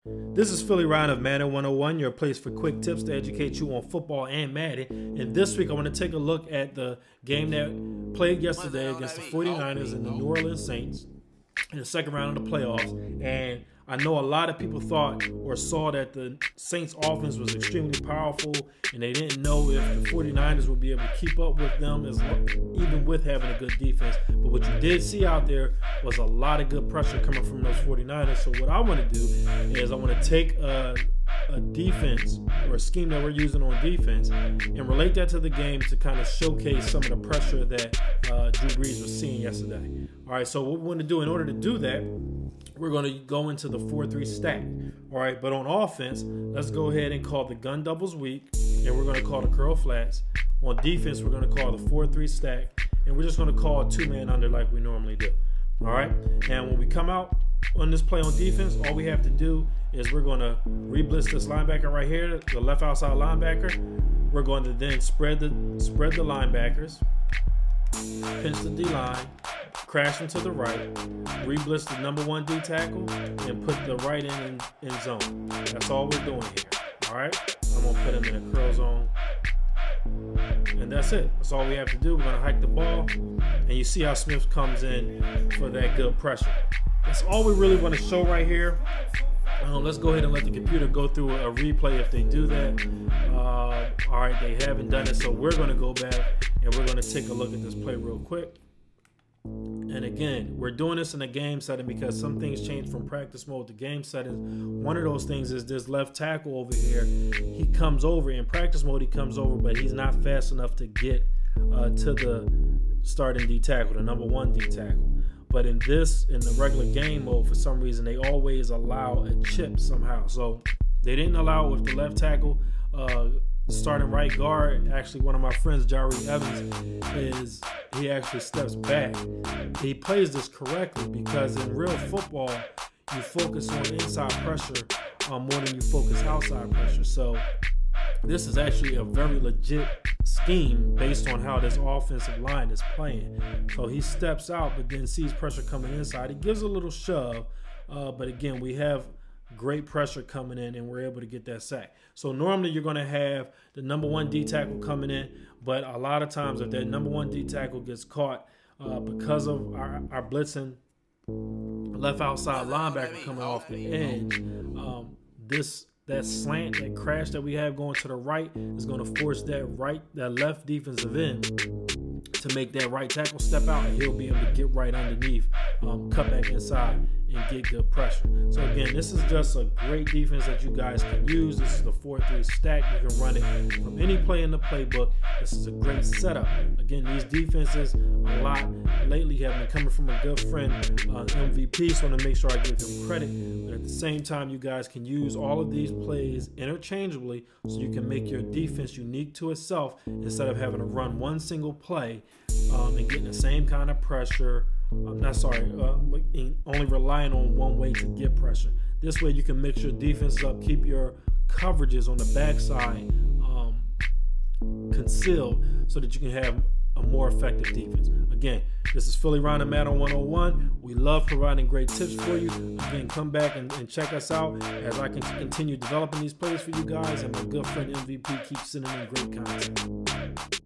This is Philly Ryan of Madden 101, your place for quick tips to educate you on football and Madden. And this week I want to take a look at the game that played yesterday against the 49ers and the New Orleans Saints in the second round of the playoffs. And I know a lot of people thought or saw that the Saints offense was extremely powerful and they didn't know if the 49ers would be able to keep up with them even with having a good defense. But what you did see out there was a lot of good pressure coming from those 49ers. So what I want to do is I want to take a defense or a scheme that we're using on defense and relate that to the game to kind of showcase some of the pressure that Drew Brees was seeing yesterday. All right, so what we want to do in order to do that, we're going to go into the 4-3 stack. All right, but on offense, let's go ahead and call the gun doubles weak, and we're going to call the curl flats. On defense, we're going to call the 4-3 stack, and we're just going to call a two-man under like we normally do. All right, and when we come out on this play on defense, all we have to do is we're going to re-blitz this linebacker right here, the left outside linebacker. We're going to then spread the linebackers, pinch the D-line, crash them to the right, re-blitz the number 1 D tackle, and put the right end in zone. That's all we're doing here. All right, I'm going to put him in a curl zone. And that's it. That's all we have to do. We're going to hike the ball. And you see how Smith comes in for that good pressure. That's all we really want to show right here. Let's go ahead and let the computer go through a replay if they do that. All right, they haven't done it. So we're going to go back and we're going to take a look at this play real quick. And again, we're doing this in a game setting because some things change from practice mode to game settings. One of those things is this left tackle over here. He comes over in practice mode. He comes over, but he's not fast enough to get to the starting D tackle, the number 1 D tackle. But in the regular game mode, for some reason, they always allow a chip somehow. So they didn't allow it with the left tackle. Starting right guard, actually one of my friends, Jari Evans, he actually steps back. He plays this correctly because in real football, you focus on inside pressure more than you focus outside pressure. So this is actually a very legit scheme based on how this offensive line is playing. So he steps out, but then sees pressure coming inside. He gives a little shove, but again, we have great pressure coming in and we're able to get that sack. So normally you're going to have the number 1 D tackle coming in, but a lot of times if that number 1 D tackle gets caught because of our blitzing left outside linebacker coming off the edge, that slant, that crash that we have going to the right is going to force that left defensive end to make that right tackle step out, and he'll be able to get right underneath, cut back inside, and get good pressure. So again, this is just a great defense that you guys can use. This is the 4-3 stack. You can run it from any play in the playbook. This is a great setup. Again, these defenses a lot lately have been coming from a good friend, MVP, so I want to make sure I give him credit. But at the same time, you guys can use all of these plays interchangeably so you can make your defense unique to itself instead of having to run one single play and getting the same kind of pressure. Only relying on one way to get pressure. This way you can mix your defense up, keep your coverages on the backside concealed so that you can have a more effective defense. Again, this is Philly Ryan of Madden 101. We love providing great tips for you. Again, come back and check us out as I can continue developing these plays for you guys, and my good friend MVP keeps sending in great content.